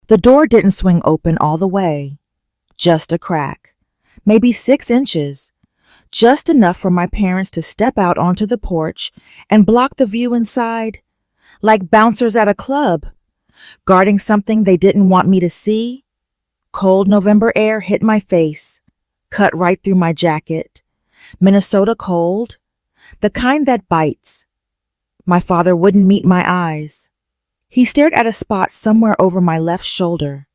The door didn't swing open all the way, just a crack, maybe 6 inches, just enough for my parents to step out onto the porch and block the view inside, like bouncers at a club, guarding something they didn't want me to see. Cold November air hit my face, cut right through my jacket. Minnesota cold, the kind that bites. My father wouldn't meet my eyes. He stared at a spot somewhere over my left shoulder,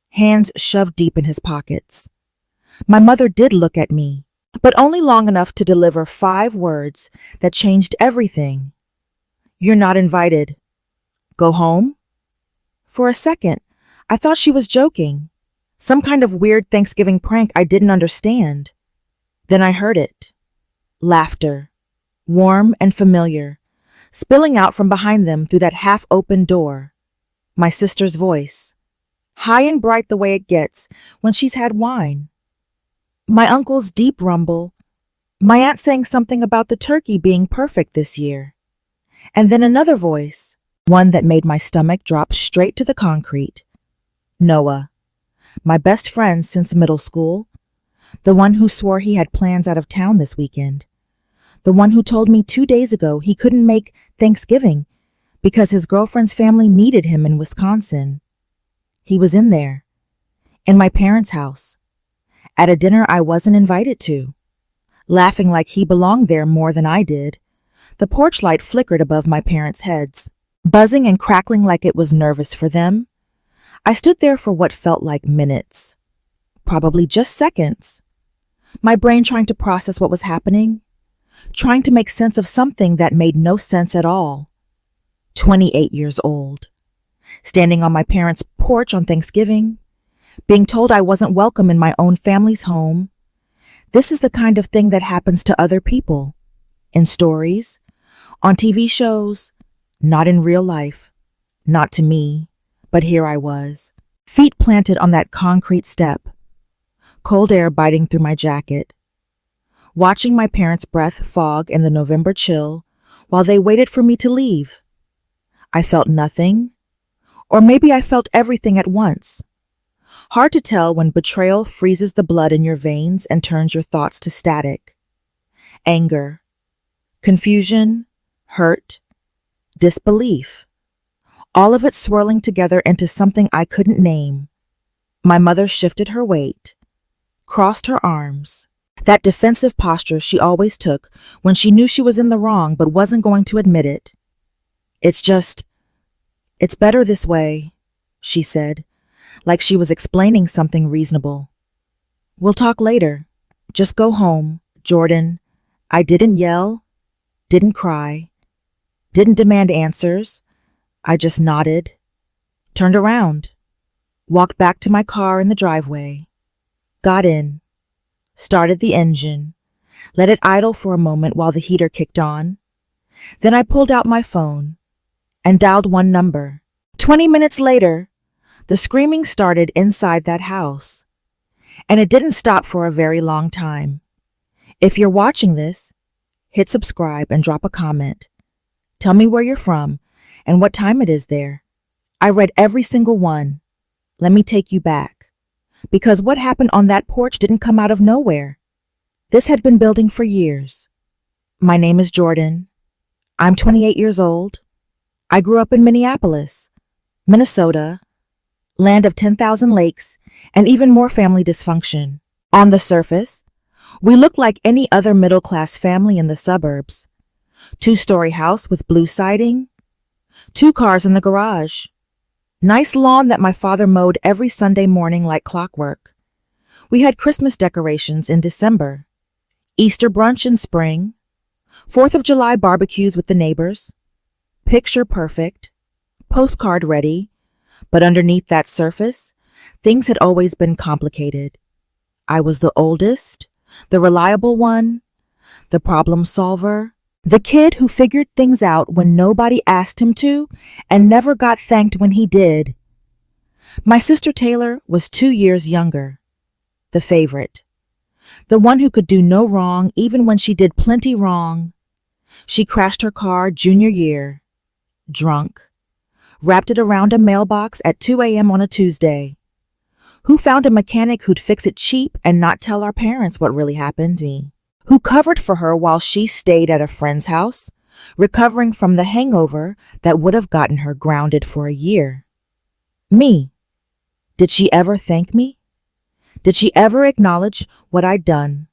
hands shoved deep in his pockets. My mother did look at me, but only long enough to deliver 5 words that changed everything. "You're not invited. Go home?" For a second, I thought she was joking, some kind of weird Thanksgiving prank I didn't understand. Then I heard it. Laughter, warm and familiar, spilling out from behind them through that half-open door. My sister's voice, high and bright the way it gets when she's had wine. My uncle's deep rumble, my aunt saying something about the turkey being perfect this year. And then another voice, one that made my stomach drop straight to the concrete. Noah, my best friend since middle school, the one who swore he had plans out of town this weekend, the one who told me 2 days ago he couldn't make Thanksgiving because his girlfriend's family needed him in Wisconsin. He was in there, in my parents' house, at a dinner I wasn't invited to, laughing like he belonged there more than I did. The porch light flickered above my parents' heads, buzzing and crackling like it was nervous for them. I stood there for what felt like minutes, probably just seconds, my brain trying to process what was happening, trying to make sense of something that made no sense at all. 28 years old, standing on my parents' porch on Thanksgiving, being told I wasn't welcome in my own family's home. This is the kind of thing that happens to other people, in stories, on TV shows, not in real life, not to me, but here I was, feet planted on that concrete step, cold air biting through my jacket, watching my parents' breath fog in the November chill while they waited for me to leave. I felt nothing, or maybe I felt everything at once. Hard to tell when betrayal freezes the blood in your veins and turns your thoughts to static. Anger, confusion, hurt, disbelief, all of it swirling together into something I couldn't name. My mother shifted her weight, crossed her arms, that defensive posture she always took when she knew she was in the wrong but wasn't going to admit it. It's better this way, she said, like she was explaining something reasonable. "We'll talk later. Just go home, Jordan." I didn't yell, didn't cry, didn't demand answers. I just nodded, turned around, walked back to my car in the driveway, got in, started the engine, let it idle for a moment while the heater kicked on. Then I pulled out my phone and dialed one number. 20 minutes later, the screaming started inside that house, and it didn't stop for a very long time. If you're watching this, hit subscribe and drop a comment. Tell me where you're from and what time it is there. I read every single one. Let me take you back, because what happened on that porch didn't come out of nowhere. This had been building for years. My name is Jordan. I'm 28 years old. I grew up in Minneapolis, Minnesota, land of 10,000 lakes and even more family dysfunction. On the surface, we looked like any other middle-class family in the suburbs. 2-story house with blue siding, 2 cars in the garage, nice lawn that my father mowed every Sunday morning like clockwork. We had Christmas decorations in December, Easter brunch in spring, 4th of July barbecues with the neighbors. Picture perfect, postcard ready, but underneath that surface, things had always been complicated. I was the oldest, the reliable one, the problem solver, the kid who figured things out when nobody asked him to and never got thanked when he did. My sister Taylor was 2 years younger, the favorite, the one who could do no wrong even when she did plenty wrong. She crashed her car junior year, drunk, wrapped it around a mailbox at 2 a.m. on a Tuesday. Who found a mechanic who'd fix it cheap and not tell our parents what really happened? Me. Who covered for her while she stayed at a friend's house, recovering from the hangover that would have gotten her grounded for a year? Me. Did she ever thank me? Did she ever acknowledge what I'd done?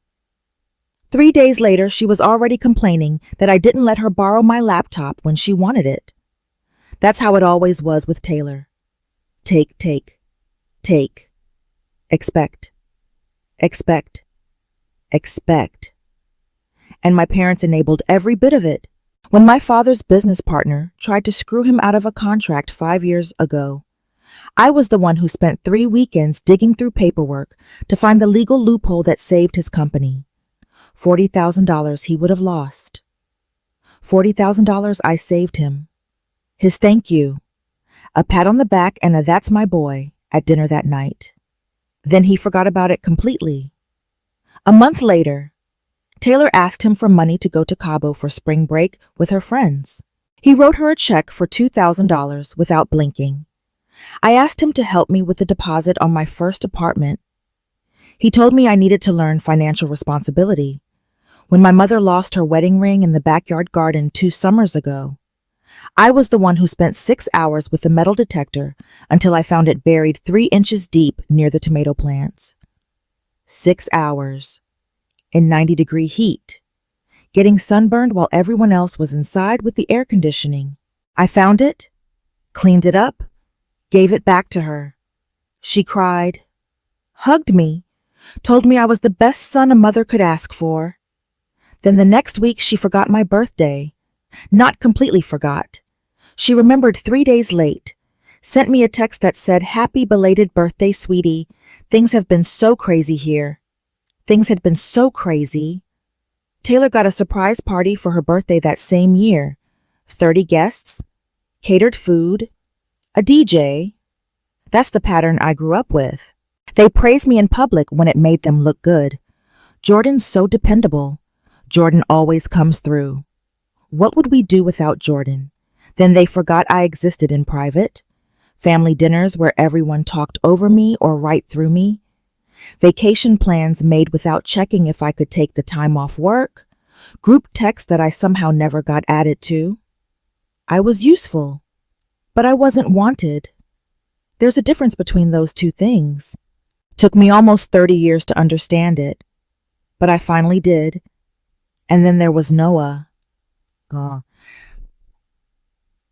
3 days later, she was already complaining that I didn't let her borrow my laptop when she wanted it. That's how it always was with Taylor. Take, take, take. Expect, expect, expect. And my parents enabled every bit of it. When my father's business partner tried to screw him out of a contract 5 years ago, I was the one who spent 3 weekends digging through paperwork to find the legal loophole that saved his company. $40,000 he would have lost. $40,000 I saved him. His thank you, a pat on the back and a "that's my boy" at dinner that night. Then he forgot about it completely. A month later, Taylor asked him for money to go to Cabo for spring break with her friends. He wrote her a check for $2,000 without blinking. I asked him to help me with the deposit on my first apartment. He told me I needed to learn financial responsibility. When my mother lost her wedding ring in the backyard garden 2 summers ago, I was the one who spent 6 hours with the metal detector until I found it buried 3 inches deep near the tomato plants. 6 hours. In 90-degree heat, getting sunburned while everyone else was inside with the air conditioning. I found it, cleaned it up, gave it back to her. She cried, hugged me, told me I was the best son a mother could ask for. Then the next week she forgot my birthday. Not completely forgot. She remembered 3 days late, sent me a text that said, "Happy belated birthday, sweetie. Things have been so crazy here." Things had been so crazy. Taylor got a surprise party for her birthday that same year. 30 guests, catered food, a DJ. That's the pattern I grew up with. They praised me in public when it made them look good. Jordan's so dependable. Jordan always comes through. What would we do without Jordan? Then they forgot I existed in private. Family dinners where everyone talked over me or right through me. Vacation plans made without checking if I could take the time off work. Group texts that I somehow never got added to. I was useful, but I wasn't wanted. There's a difference between those two things. Took me almost 30 years to understand it, but I finally did. And then there was Noah.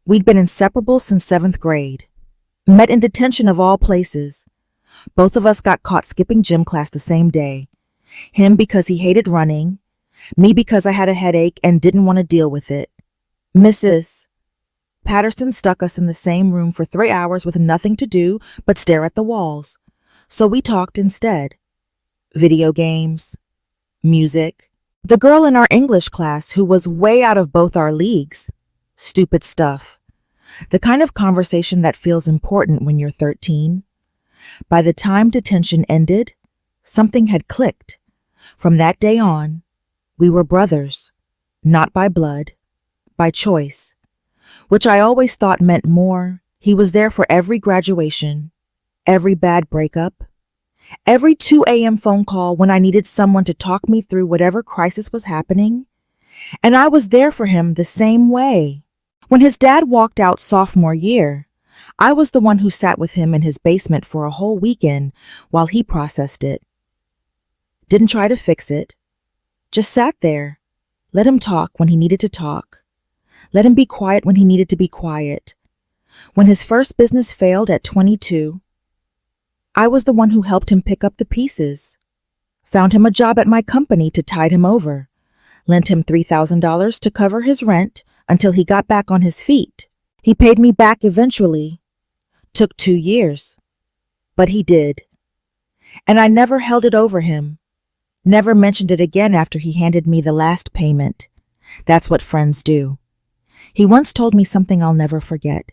We'd been inseparable since 7th grade. Met in detention of all places. Both of us got caught skipping gym class the same day. Him because he hated running. Me because I had a headache and didn't want to deal with it. Mrs. Patterson stuck us in the same room for 3 hours with nothing to do but stare at the walls. So we talked instead. Video games. Music. The girl in our English class who was way out of both our leagues. Stupid stuff. The kind of conversation that feels important when you're 13. By the time detention ended, something had clicked. From that day on, we were brothers, not by blood, by choice, which I always thought meant more. He was there for every graduation, every bad breakup, every 2 a.m. phone call when I needed someone to talk me through whatever crisis was happening, and I was there for him the same way. When his dad walked out sophomore year, I was the one who sat with him in his basement for a whole weekend while he processed it. Didn't try to fix it. Just sat there. Let him talk when he needed to talk. Let him be quiet when he needed to be quiet. When his first business failed at 22, I was the one who helped him pick up the pieces. Found him a job at my company to tide him over. Lent him $3,000 to cover his rent until he got back on his feet. He paid me back eventually. Took 2 years. But he did. And I never held it over him. Never mentioned it again after he handed me the last payment. That's what friends do. He once told me something I'll never forget.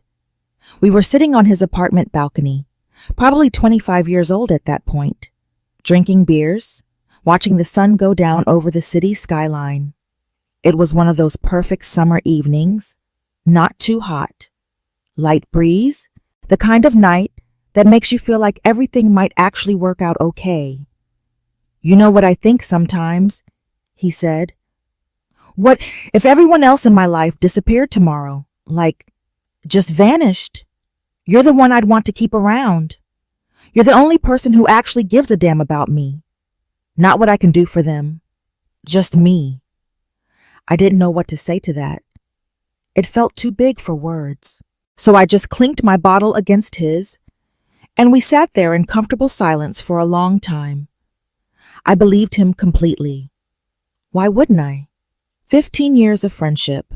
We were sitting on his apartment balcony, probably 25 years old at that point, drinking beers, watching the sun go down over the city skyline. It was one of those perfect summer evenings, not too hot, Light breeze, the kind of night that makes you feel like everything might actually work out okay. You know what I think sometimes, he said. What if everyone else in my life disappeared tomorrow? Like, just vanished? You're the one I'd want to keep around. You're the only person who actually gives a damn about me. Not what I can do for them. Just me. I didn't know what to say to that. It felt too big for words. So I just clinked my bottle against his, and we sat there in comfortable silence for a long time. I believed him completely. Why wouldn't I? 15 years of friendship,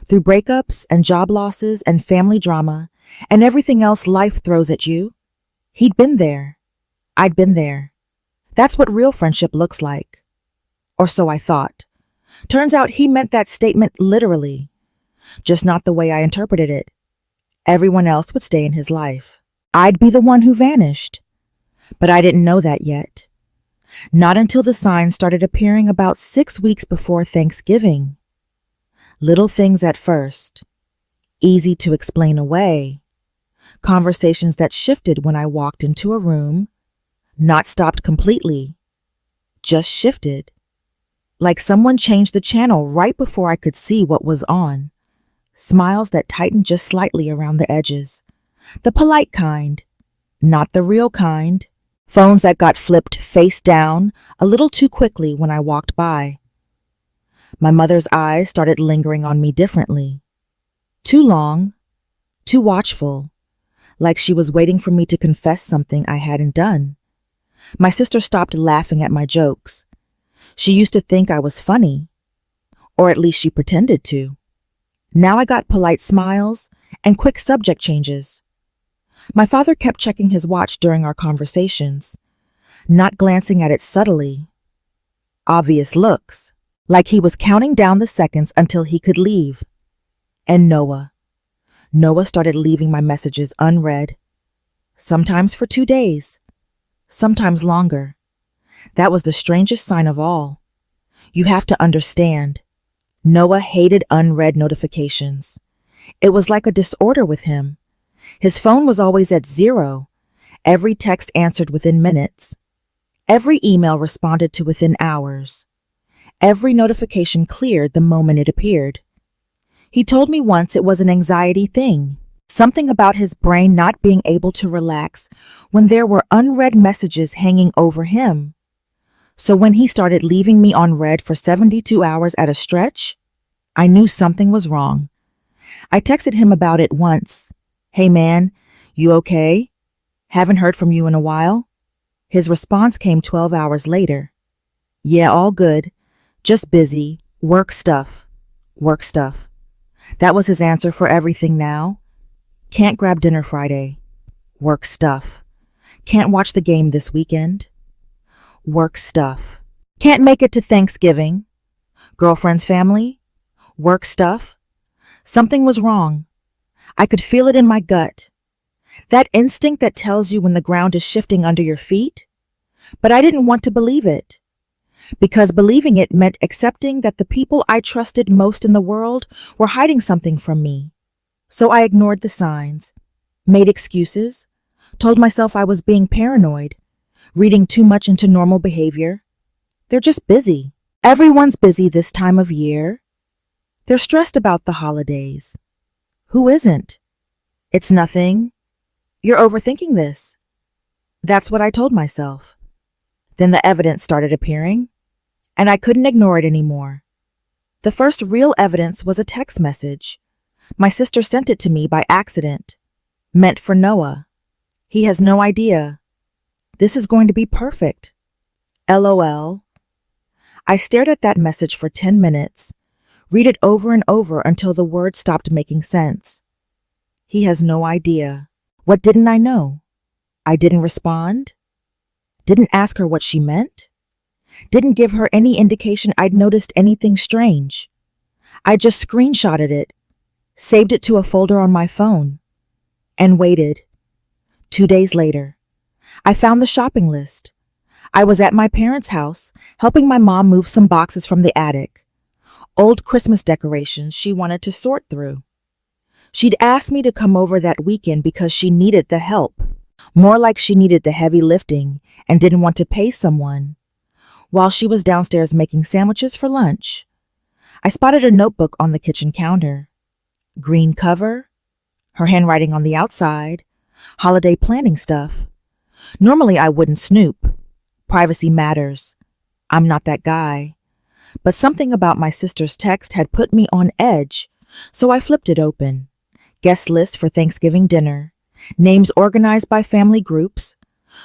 through breakups and job losses and family drama and everything else life throws at you. He'd been there. I'd been there. That's what real friendship looks like. Or so I thought. Turns out he meant that statement literally, just not the way I interpreted it. Everyone else would stay in his life. I'd be the one who vanished. But I didn't know that yet. Not until the signs started appearing about 6 weeks before Thanksgiving. Little things at first. Easy to explain away. Conversations that shifted when I walked into a room. Not stopped completely. Just shifted. Like someone changed the channel right before I could see what was on. Smiles that tightened just slightly around the edges. The polite kind. Not the real kind. Phones that got flipped face down a little too quickly when I walked by. My mother's eyes started lingering on me differently. Too long. Too watchful. Like she was waiting for me to confess something I hadn't done. My sister stopped laughing at my jokes. She used to think I was funny. Or at least she pretended to. Now I got polite smiles and quick subject changes. My father kept checking his watch during our conversations, not glancing at it subtly. Obvious looks, like he was counting down the seconds until he could leave. And Noah. Noah started leaving my messages unread, sometimes for 2 days, sometimes longer. That was the strangest sign of all. You have to understand. Noah hated unread notifications. It was like a disorder with him. His phone was always at 0. Every text answered within minutes. Every email responded to within hours. Every notification cleared the moment it appeared. He told me once it was an anxiety thing, something about his brain not being able to relax when there were unread messages hanging over him. So when he started leaving me on read for 72 hours at a stretch, I knew something was wrong. I texted him about it once. Hey man, you okay? Haven't heard from you in a while. His response came 12 hours later. Yeah, all good. Just busy. Work stuff. Work stuff. That was his answer for everything now. Can't grab dinner Friday. Work stuff. Can't watch the game this weekend. Work stuff. Can't make it to Thanksgiving. Girlfriend's family. Work stuff. Something was wrong. I could feel it in my gut. That instinct that tells you when the ground is shifting under your feet. But I didn't want to believe it. Because believing it meant accepting that the people I trusted most in the world were hiding something from me. So I ignored the signs, made excuses, told myself I was being paranoid, reading too much into normal behavior. They're just busy. Everyone's busy this time of year. They're stressed about the holidays. Who isn't? It's nothing. You're overthinking this. That's what I told myself. Then the evidence started appearing, and I couldn't ignore it anymore. The first real evidence was a text message. My sister sent it to me by accident. Meant for Noah. He has no idea. This is going to be perfect. LOL. I stared at that message for 10 minutes, read it over and over until the words stopped making sense. He has no idea. What didn't I know? I didn't respond? Didn't ask her what she meant? Didn't give her any indication I'd noticed anything strange. I just screenshotted it, saved it to a folder on my phone, and waited. 2 days later, I found the shopping list. I was at my parents' house, helping my mom move some boxes from the attic. Old Christmas decorations she wanted to sort through. She'd asked me to come over that weekend because she needed the help. More like she needed the heavy lifting and didn't want to pay someone. While she was downstairs making sandwiches for lunch, I spotted a notebook on the kitchen counter. Green cover, her handwriting on the outside, holiday planning stuff. Normally I wouldn't snoop. Privacy matters. I'm not that guy. But something about my sister's text had put me on edge, so I flipped it open. Guest list for Thanksgiving dinner. Names organized by family groups.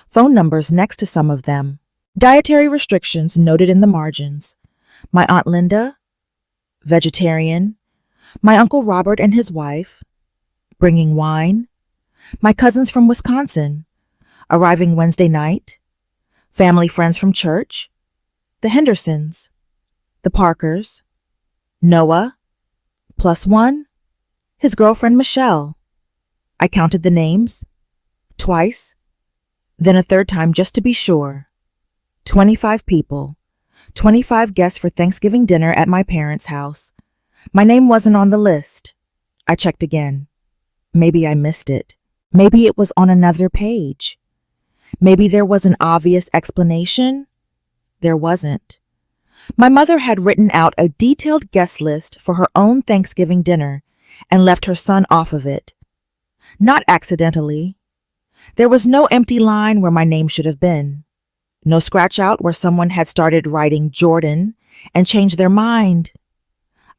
Phone numbers next to some of them. Dietary restrictions noted in the margins. My Aunt Linda, vegetarian. My Uncle Robert and his wife, bringing wine. My cousins from Wisconsin, arriving Wednesday night. Family friends from church. The Hendersons. The Parkers. Noah. +1. His girlfriend Michelle. I counted the names. Twice. Then a third time just to be sure. 25 people. 25 guests for Thanksgiving dinner at my parents' house. My name wasn't on the list. I checked again. Maybe I missed it. Maybe it was on another page. Maybe there was an obvious explanation. There wasn't. My mother had written out a detailed guest list for her own Thanksgiving dinner and left her son off of it. Not accidentally. There was no empty line where my name should have been. No scratch out where someone had started writing Jordan and changed their mind.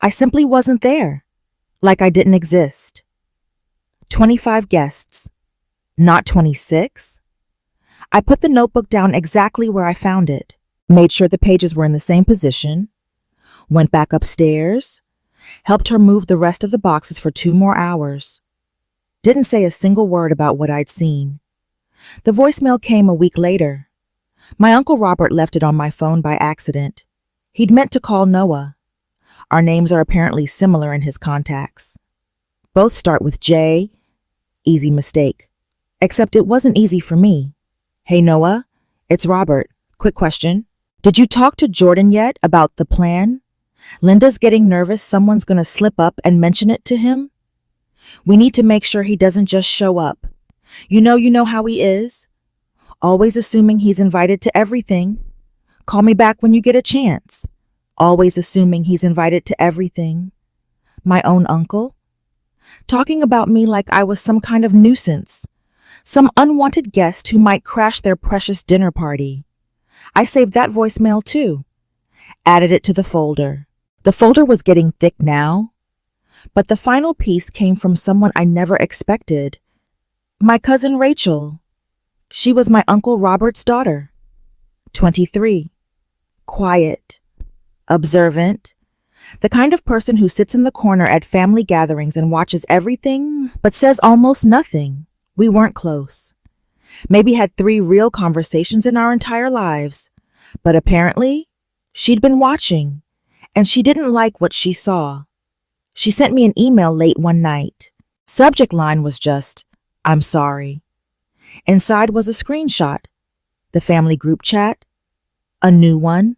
I simply wasn't there, like I didn't exist. 25 guests, not 26. I put the notebook down exactly where I found it, made sure the pages were in the same position, went back upstairs, helped her move the rest of the boxes for 2 more hours. Didn't say a single word about what I'd seen. The voicemail came a week later. My Uncle Robert left it on my phone by accident. He'd meant to call Noah. Our names are apparently similar in his contacts. Both start with J. Easy mistake. Except it wasn't easy for me. Hey Noah, it's Robert. Quick question. Did you talk to Jordan yet about the plan? Linda's getting nervous someone's gonna slip up and mention it to him. We need to make sure he doesn't just show up. You know how he is. Always assuming he's invited to everything. Call me back when you get a chance. Always assuming he's invited to everything. My own uncle? Talking about me like I was some kind of nuisance. Some unwanted guest who might crash their precious dinner party. I saved that voicemail too. Added it to the folder. The folder was getting thick now. But the final piece came from someone I never expected. My cousin Rachel. She was my Uncle Robert's daughter. 23. Quiet. Observant. The kind of person who sits in the corner at family gatherings and watches everything, but says almost nothing. We weren't close. Maybe had 3 real conversations in our entire lives. But apparently, she'd been watching, and she didn't like what she saw. She sent me an email late one night. Subject line was just, "I'm sorry." Inside was a screenshot. The family group chat. A new one.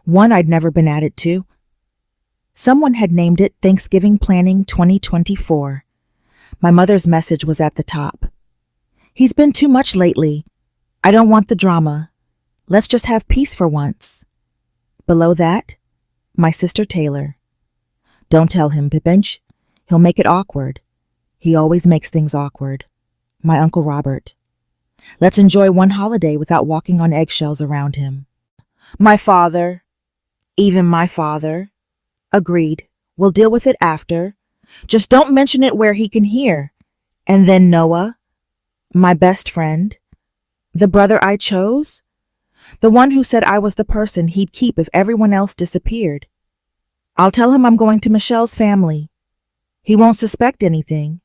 One I'd never been added to. Someone had named it Thanksgiving Planning 2024. My mother's message was at the top. He's been too much lately. I don't want the drama. Let's just have peace for once. Below that, my sister Taylor. Don't tell him, Pipinch. He'll make it awkward. He always makes things awkward. My Uncle Robert. Let's enjoy one holiday without walking on eggshells around him. My father. Even my father. Agreed. We'll deal with it after. Just don't mention it where he can hear. And then Noah. My best friend. The brother I chose. The one who said I was the person he'd keep if everyone else disappeared. I'll tell him I'm going to Michelle's family. He won't suspect anything.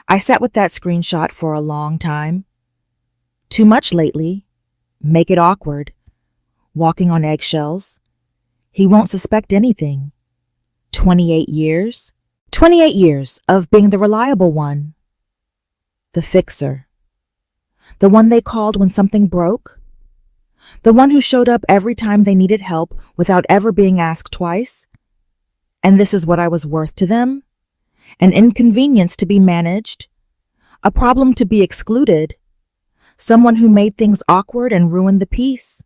I sat with that screenshot for a long time. Too much lately. Make it awkward. Walking on eggshells. He won't suspect anything. 28 years. 28 years of being the reliable one. The fixer. The one they called when something broke. The one who showed up every time they needed help without ever being asked twice. And this is what I was worth to them. an inconvenience to be managed, a problem to be excluded, someone who made things awkward and ruined the peace.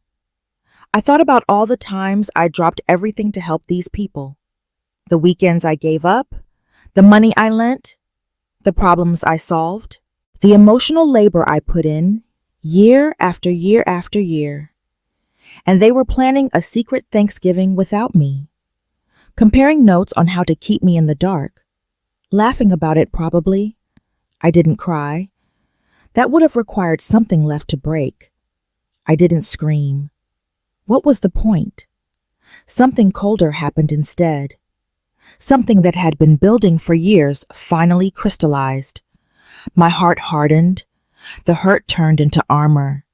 I thought about all the times I dropped everything to help these people, the weekends I gave up, the money I lent, the problems I solved, the emotional labor I put in year after year after year. And they were planning a secret Thanksgiving without me, comparing notes on how to keep me in the dark, laughing about it probably. I didn't cry. That would have required something left to break. I didn't scream. What was the point? Something colder happened instead. Something that had been building for years finally crystallized. My heart hardened. The hurt turned into armor.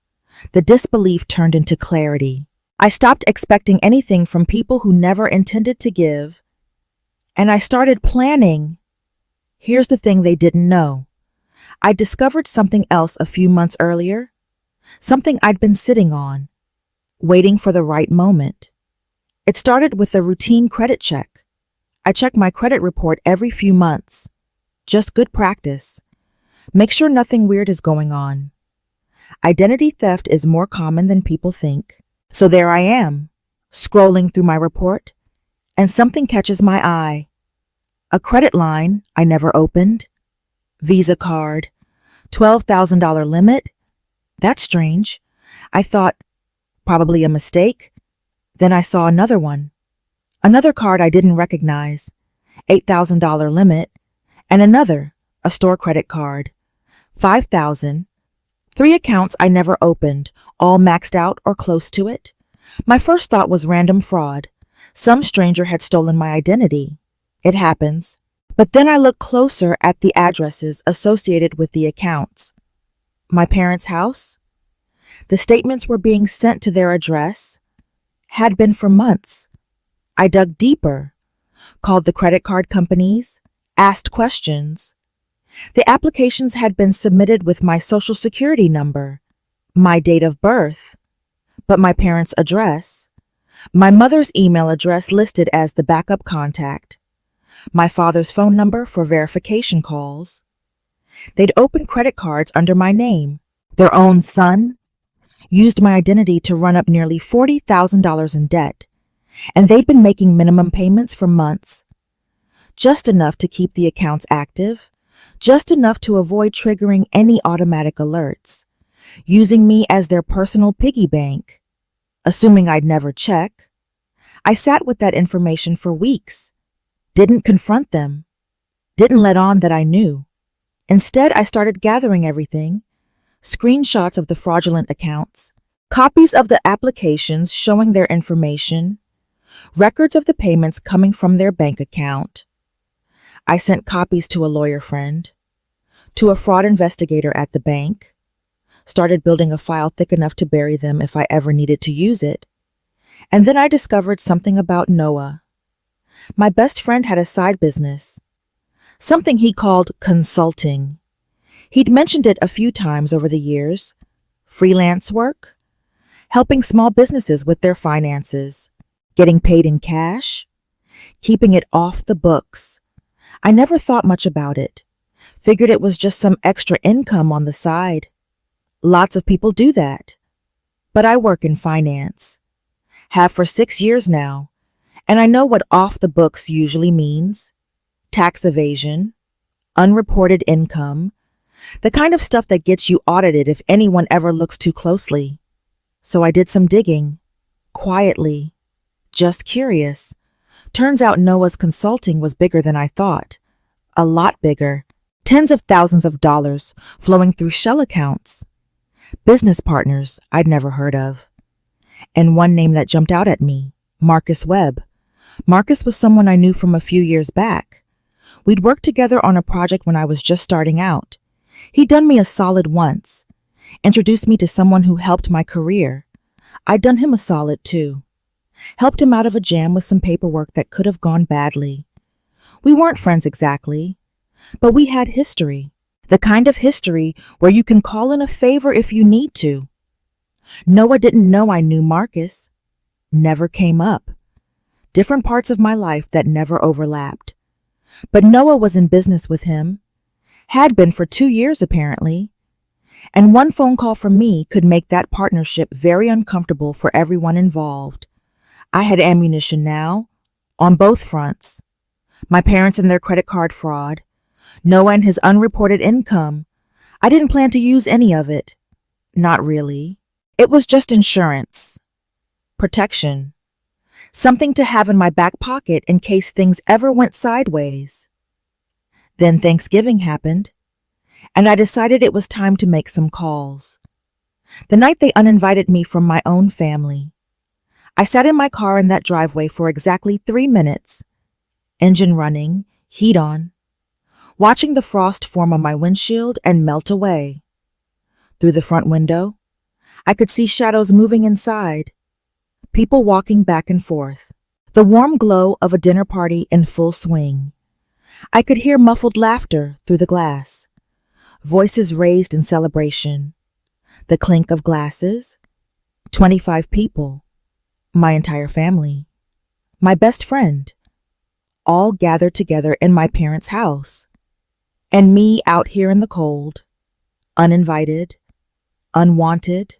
The disbelief turned into clarity. I stopped expecting anything from people who never intended to give, and I started planning. Here's the thing they didn't know. I discovered something else a few months earlier, something I'd been sitting on, waiting for the right moment. It started with a routine credit check. I check my credit report every few months. Just good practice. Make sure nothing weird is going on. Identity theft is more common than people think. So there I am, scrolling through my report, and something catches my eye. A credit line I never opened. Visa card. $12,000 limit. That's strange. I thought, probably a mistake. Then I saw another one. Another card I didn't recognize. $8,000 limit. And another, a store credit card. $5,000. 3 accounts I never opened, all maxed out or close to it. My first thought was random fraud. Some stranger had stolen my identity. It happens. But then I looked closer at the addresses associated with the accounts. My parents' house? The statements were being sent to their address. Had been for months. I dug deeper, called the credit card companies, asked questions. The applications had been submitted with my social security number, my date of birth, but my parents' address, my mother's email address listed as the backup contact, my father's phone number for verification calls. They'd opened credit cards under my name, their own son, used my identity to run up nearly $40,000 in debt, and they'd been making minimum payments for months, just enough to keep the accounts active, just enough to avoid triggering any automatic alerts, using me as their personal piggy bank. Assuming I'd never check, I sat with that information for weeks, didn't confront them, didn't let on that I knew. Instead, I started gathering everything, screenshots of the fraudulent accounts, copies of the applications showing their information, records of the payments coming from their bank account. I sent copies to a lawyer friend, to a fraud investigator at the bank, started building a file thick enough to bury them if I ever needed to use it. And then I discovered something about Noah. My best friend had a side business, something he called consulting. He'd mentioned it a few times over the years. Freelance work, helping small businesses with their finances, getting paid in cash, keeping it off the books. I never thought much about it. Figured it was just some extra income on the side. Lots of people do that. But I work in finance. Have for 6 years now. And I know what off the books usually means. Tax evasion, unreported income, the kind of stuff that gets you audited if anyone ever looks too closely. So I did some digging. Quietly. Just curious. Turns out Noah's consulting was bigger than I thought. A lot bigger. Tens of thousands of dollars flowing through shell accounts. Business partners I'd never heard of. And one name that jumped out at me, Marcus Webb. Marcus was someone I knew from a few years back. We'd worked together on a project when I was just starting out. He'd done me a solid once. Introduced me to someone who helped my career. I'd done him a solid too. Helped him out of a jam with some paperwork that could have gone badly. We weren't friends exactly, but we had history. The kind of history where you can call in a favor if you need to. Noah didn't know I knew Marcus. Never came up. Different parts of my life that never overlapped. But Noah was in business with him, had been for 2 years apparently, and one phone call from me could make that partnership very uncomfortable for everyone involved. I had ammunition now, on both fronts. My parents and their credit card fraud, Noah and his unreported income. I didn't plan to use any of it. Not really. It was just insurance. Protection. Something to have in my back pocket in case things ever went sideways. Then Thanksgiving happened, and I decided it was time to make some calls. The night they uninvited me from my own family. I sat in my car in that driveway for exactly 3 minutes, engine running, heat on, watching the frost form on my windshield and melt away. Through the front window, I could see shadows moving inside, people walking back and forth, the warm glow of a dinner party in full swing. I could hear muffled laughter through the glass, voices raised in celebration, the clink of glasses, 25 people, my entire family, my best friend, all gathered together in my parents' house, and me out here in the cold, uninvited, unwanted,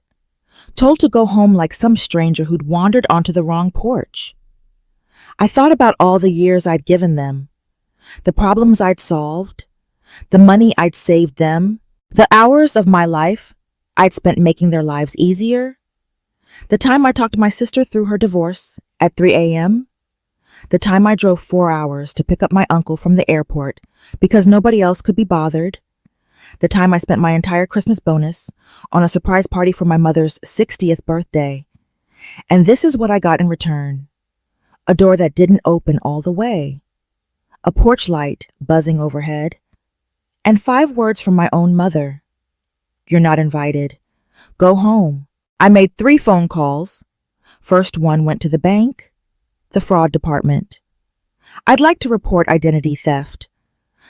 told to go home like some stranger who'd wandered onto the wrong porch. I thought about all the years I'd given them, the problems I'd solved, the money I'd saved them, the hours of my life I'd spent making their lives easier, the time I talked my sister through her divorce at 3 a.m., the time I drove 4 hours to pick up my uncle from the airport because nobody else could be bothered, the time I spent my entire Christmas bonus on a surprise party for my mother's 60th birthday. And this is what I got in return. A door that didn't open all the way, a porch light buzzing overhead, and 5 words from my own mother. You're not invited. Go home. I made 3 phone calls. First one went to the bank, the fraud department. I'd like to report identity theft.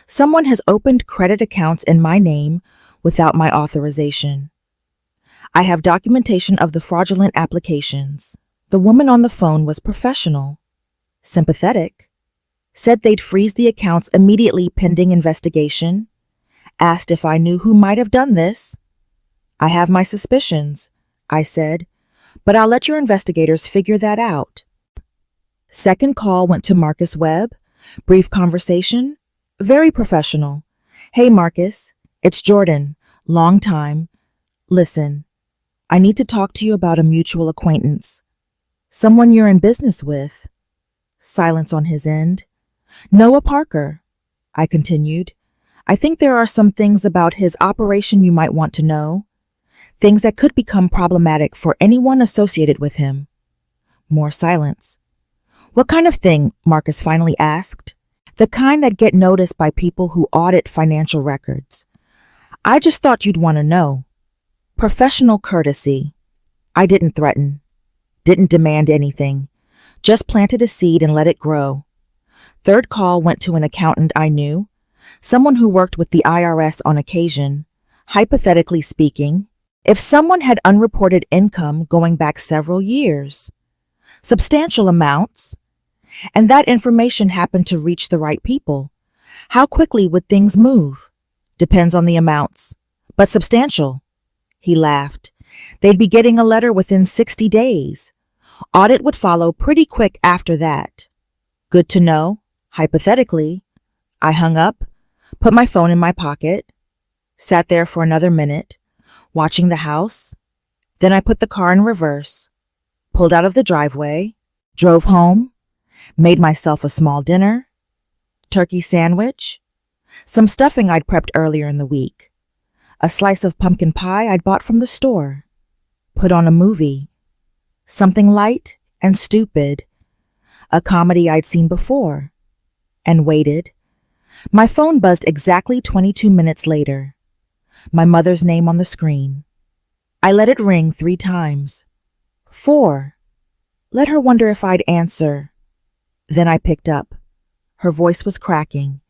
Someone has opened credit accounts in my name without my authorization. I have documentation of the fraudulent applications. The woman on the phone was professional, sympathetic, said they'd freeze the accounts immediately pending investigation, asked if I knew who might have done this. I have my suspicions, I said, but I'll let your investigators figure that out. Second call went to Marcus Webb. Brief conversation, very professional. Hey Marcus, it's Jordan, long time. Listen, I need to talk to you about a mutual acquaintance. Someone you're in business with. Silence on his end. Noah Parker, I continued. I think there are some things about his operation you might want to know. Things that could become problematic for anyone associated with him. More silence. What kind of thing? Marcus finally asked. The kind that get noticed by people who audit financial records. I just thought you'd want to know. Professional courtesy. I didn't threaten. Didn't demand anything. Just planted a seed and let it grow. Third call went to an accountant I knew. Someone who worked with the IRS on occasion. Hypothetically speaking, if someone had unreported income going back several years, substantial amounts, and that information happened to reach the right people, how quickly would things move? Depends on the amounts, but substantial. He laughed. They'd be getting a letter within 60 days. Audit would follow pretty quick after that. Good to know, hypothetically. I hung up, put my phone in my pocket, sat there for another minute, watching the house. Then I put the car in reverse, pulled out of the driveway, drove home, made myself a small dinner, turkey sandwich, some stuffing I'd prepped earlier in the week, a slice of pumpkin pie I'd bought from the store, put on a movie, something light and stupid, a comedy I'd seen before, and waited. My phone buzzed exactly 22 minutes later. My mother's name on the screen. I let it ring 3 times. 4. Let her wonder if I'd answer. Then I picked up. Her voice was cracking,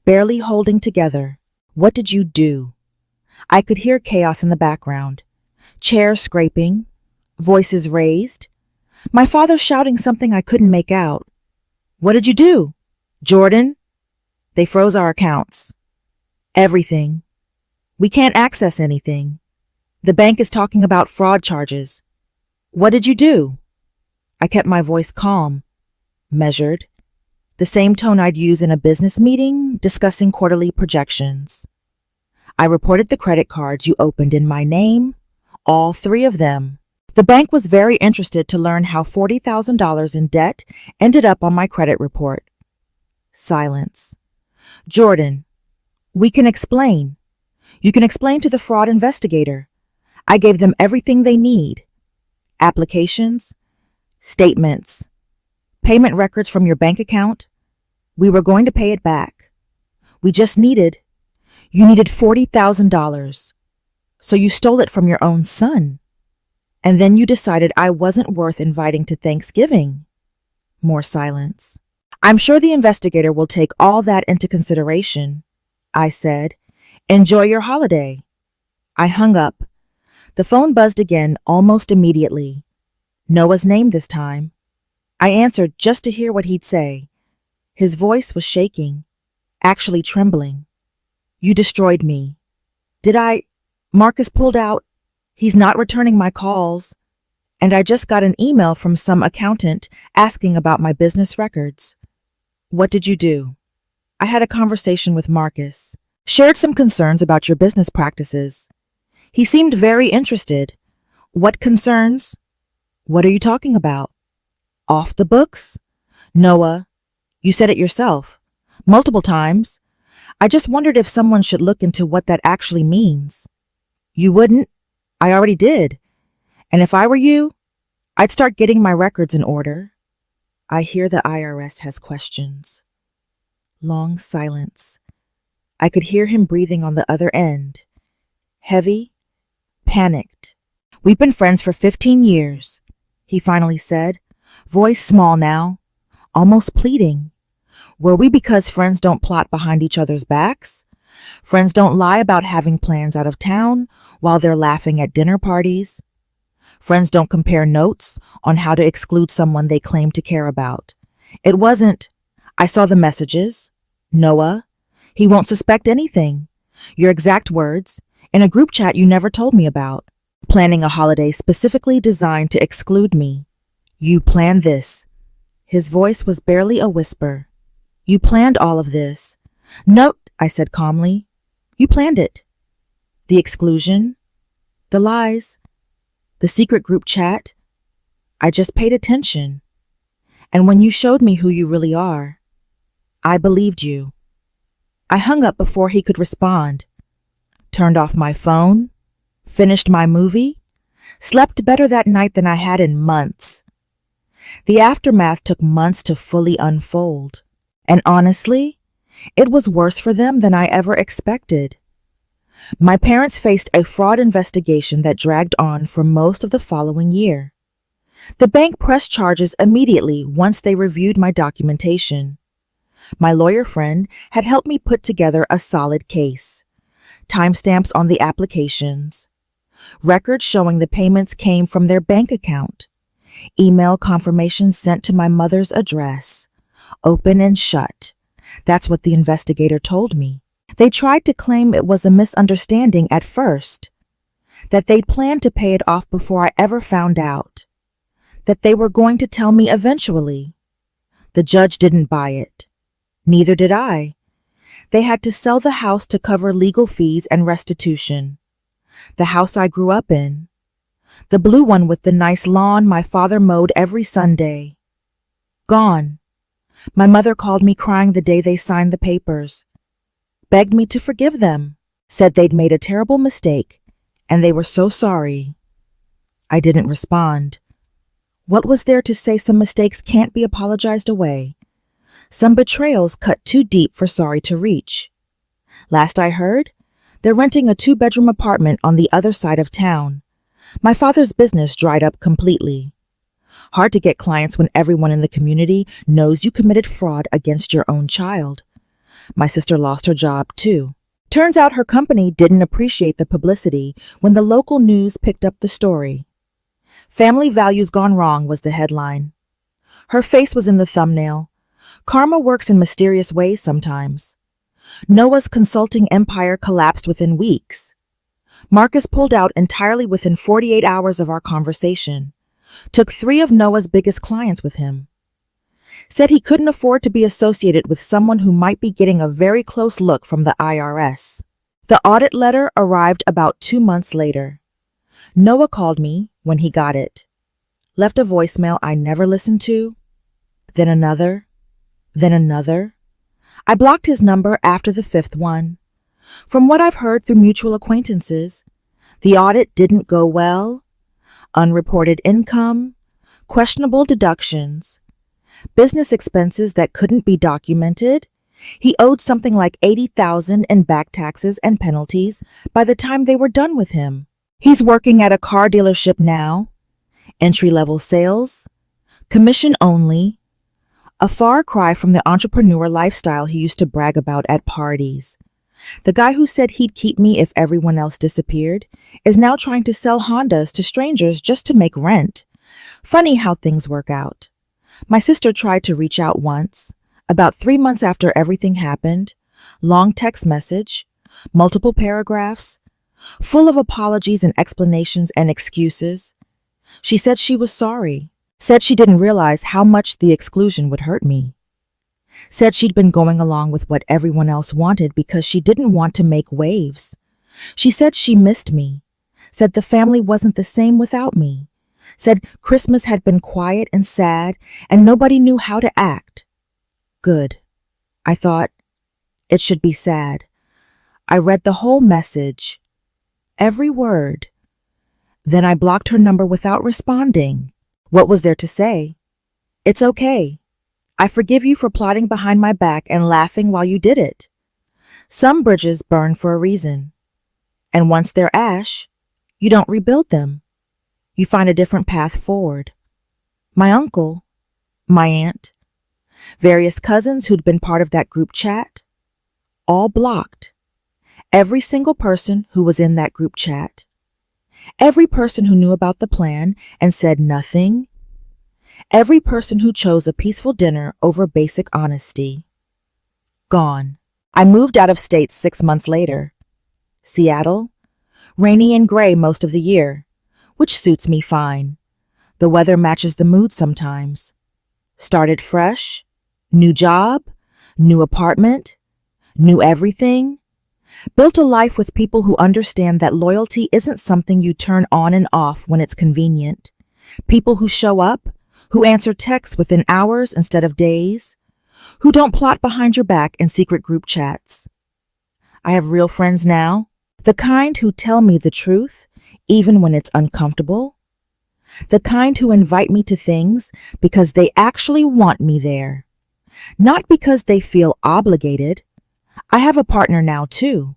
barely holding together. What did you do? I could hear chaos in the background. Chairs scraping, voices raised. My father shouting something I couldn't make out. What did you do? Jordan? They froze our accounts. Everything. We can't access anything. The bank is talking about fraud charges. What did you do? I kept my voice calm, measured, the same tone I'd use in a business meeting discussing quarterly projections. I reported the credit cards you opened in my name, all 3 of them. The bank was very interested to learn how $40,000 in debt ended up on my credit report. Silence. Jordan, we can explain. You can explain to the fraud investigator. I gave them everything they need. Applications, statements, payment records from your bank account. We were going to pay it back. You needed $40,000. So you stole it from your own son. And then you decided I wasn't worth inviting to Thanksgiving. More silence. I'm sure the investigator will take all that into consideration, I said. Enjoy your holiday. I hung up. The phone buzzed again almost immediately. Noah's name this time. I answered just to hear what he'd say. His voice was shaking, actually trembling. You destroyed me. Did I? Marcus pulled out. He's not returning my calls. And I just got an email from some accountant asking about my business records. What did you do? I had a conversation with Marcus. Shared some concerns about your business practices. He seemed very interested. What concerns? What are you talking about? Off the books? Noah, you said it yourself. Multiple times. I just wondered if someone should look into what that actually means. You wouldn't? I already did. And if I were you, I'd start getting my records in order. I hear the IRS has questions. Long silence. I could hear him breathing on the other end. Heavy, panicked. We've been friends for 15 years, he finally said, voice small now, almost pleading. Were we because friends don't plot behind each other's backs? Friends don't lie about having plans out of town while they're laughing at dinner parties? Friends don't compare notes on how to exclude someone they claim to care about. It wasn't, I saw the messages. Noah, he won't suspect anything. Your exact words, in a group chat you never told me about. Planning a holiday specifically designed to exclude me. You planned this. His voice was barely a whisper. You planned all of this. No, I said calmly. You planned it. The exclusion, the lies, the secret group chat. I just paid attention. And when you showed me who you really are, I believed you. I hung up before he could respond. Turned off my phone, finished my movie, slept better that night than I had in months. The aftermath took months to fully unfold. And honestly, it was worse for them than I ever expected. My parents faced a fraud investigation that dragged on for most of the following year. The bank pressed charges immediately once they reviewed my documentation. My lawyer friend had helped me put together a solid case. Timestamps on the applications. Records showing the payments came from their bank account. Email confirmations sent to my mother's address. Open and shut. That's what the investigator told me. They tried to claim it was a misunderstanding at first. That they'd planned to pay it off before I ever found out. That they were going to tell me eventually. The judge didn't buy it. Neither did I. They had to sell the house to cover legal fees and restitution. The house I grew up in. The blue one with the nice lawn my father mowed every Sunday. Gone. My mother called me crying the day they signed the papers. Begged me to forgive them. Said they'd made a terrible mistake, and they were so sorry. I didn't respond. What was there to say some mistakes can't be apologized away? Some betrayals cut too deep for sorry to reach. Last I heard, they're renting a 2-bedroom apartment on the other side of town. My father's business dried up completely. Hard to get clients when everyone in the community knows you committed fraud against your own child. My sister lost her job, too. Turns out her company didn't appreciate the publicity when the local news picked up the story. Family values gone wrong was the headline. Her face was in the thumbnail. Karma works in mysterious ways sometimes. Noah's consulting empire collapsed within weeks. Marcus pulled out entirely within 48 hours of our conversation. Took 3 of Noah's biggest clients with him. Said he couldn't afford to be associated with someone who might be getting a very close look from the IRS. The audit letter arrived about 2 months later. Noah called me when he got it. Left a voicemail I never listened to. Then another. Then another. I blocked his number after the 5th one. From what I've heard through mutual acquaintances, the audit didn't go well. Unreported income, questionable deductions, business expenses that couldn't be documented. He owed something like $80,000 in back taxes and penalties by the time they were done with him. He's working at a car dealership now. Entry-level sales, commission only, a far cry from the entrepreneur lifestyle he used to brag about at parties. The guy who said he'd keep me if everyone else disappeared is now trying to sell Hondas to strangers just to make rent. Funny how things work out. My sister tried to reach out once, about 3 months after everything happened. Long text message, multiple paragraphs, full of apologies and explanations and excuses. She said she was sorry, said she didn't realize how much the exclusion would hurt me. Said she'd been going along with what everyone else wanted because she didn't want to make waves. She said she missed me, said the family wasn't the same without me, said Christmas had been quiet and sad and nobody knew how to act. Good. I thought, it should be sad. I read the whole message, every word. Then I blocked her number without responding. What was there to say? It's okay. I forgive you for plotting behind my back and laughing while you did it. Some bridges burn for a reason. And once they're ash, you don't rebuild them. You find a different path forward. My uncle, my aunt, various cousins who'd been part of that group chat, all blocked. Every single person who was in that group chat. Every person who knew about the plan and said nothing. Every person who chose a peaceful dinner over basic honesty. Gone. I moved out of state 6 months later. Seattle. Rainy and gray most of the year, which suits me fine. The weather matches the mood sometimes. Started fresh. New job. New apartment. New everything. Built a life with people who understand that loyalty isn't something you turn on and off when it's convenient. People who show up, who answer texts within hours instead of days, who don't plot behind your back in secret group chats. I have real friends now, the kind who tell me the truth, even when it's uncomfortable, the kind who invite me to things because they actually want me there, not because they feel obligated. I have a partner now too,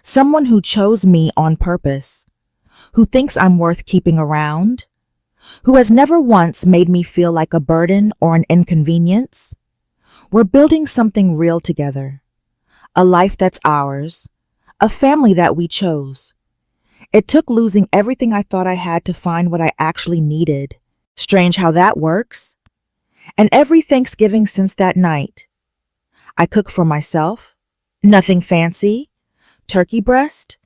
someone who chose me on purpose, who thinks I'm worth keeping around, who has never once made me feel like a burden or an inconvenience. We're building something real together, a life that's ours, a family that we chose. It took losing everything I thought I had to find what I actually needed. Strange how that works. And every Thanksgiving since that night, I cook for myself, nothing fancy, turkey breast,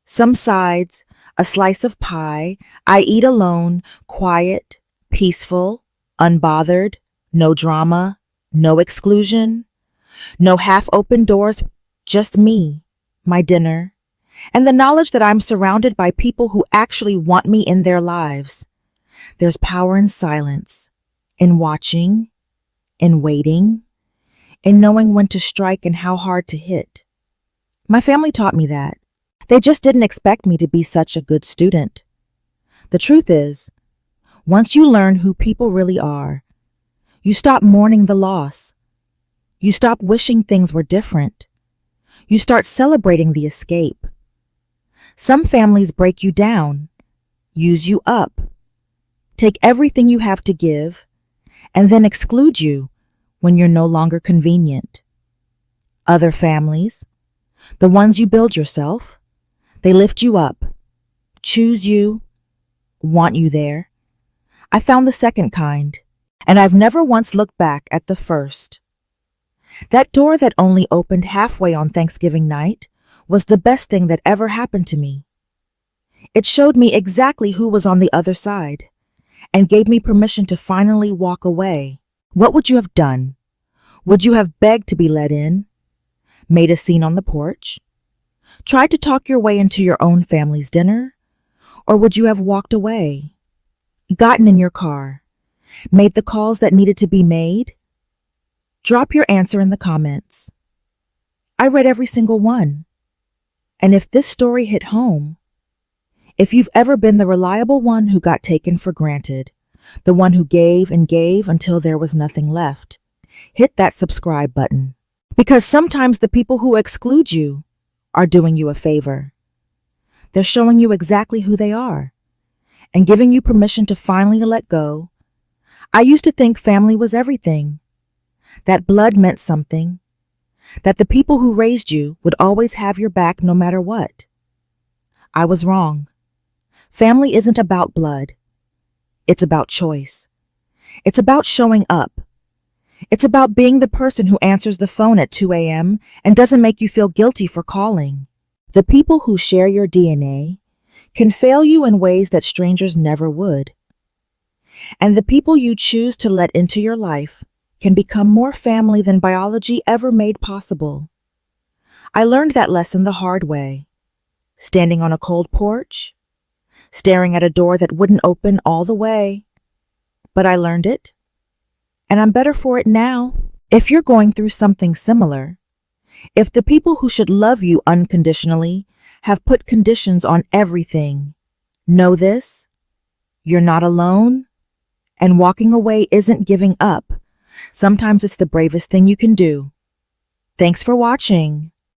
some sides, a slice of pie. I eat alone, quiet, peaceful, unbothered, no drama, no exclusion, no half-open doors, just me, my dinner, and the knowledge that I'm surrounded by people who actually want me in their lives. There's power in silence, in watching, in waiting, in knowing when to strike and how hard to hit. My family taught me that. They just didn't expect me to be such a good student. The truth is, once you learn who people really are, you stop mourning the loss. You stop wishing things were different. You start celebrating the escape. Some families break you down, use you up, take everything you have to give, and then exclude you when you're no longer convenient. Other families, the ones you build yourself, they lift you up, choose you, want you there. I found the second kind, and I've never once looked back at the first. That door that only opened halfway on Thanksgiving night was the best thing that ever happened to me. It showed me exactly who was on the other side and gave me permission to finally walk away. What would you have done? Would you have begged to be let in? Made a scene on the porch? Tried to talk your way into your own family's dinner? Or would you have walked away? Gotten in your car? Made the calls that needed to be made? Drop your answer in the comments. I read every single one. And if this story hit home, if you've ever been the reliable one who got taken for granted, the one who gave and gave until there was nothing left, hit that subscribe button. Because sometimes the people who exclude you are doing you a favor. They're showing you exactly who they are and giving you permission to finally let go. I used to think family was everything, that blood meant something, that the people who raised you would always have your back no matter what. I was wrong. Family isn't about blood. It's about choice. It's about showing up. It's about being the person who answers the phone at 2 a.m. and doesn't make you feel guilty for calling. The people who share your DNA can fail you in ways that strangers never would. And the people you choose to let into your life can become more family than biology ever made possible. I learned that lesson the hard way, standing on a cold porch, staring at a door that wouldn't open all the way. But I learned it, and I'm better for it now. If you're going through something similar, if the people who should love you unconditionally have put conditions on everything, know this: you're not alone, and walking away isn't giving up. Sometimes it's the bravest thing you can do. Thanks for watching.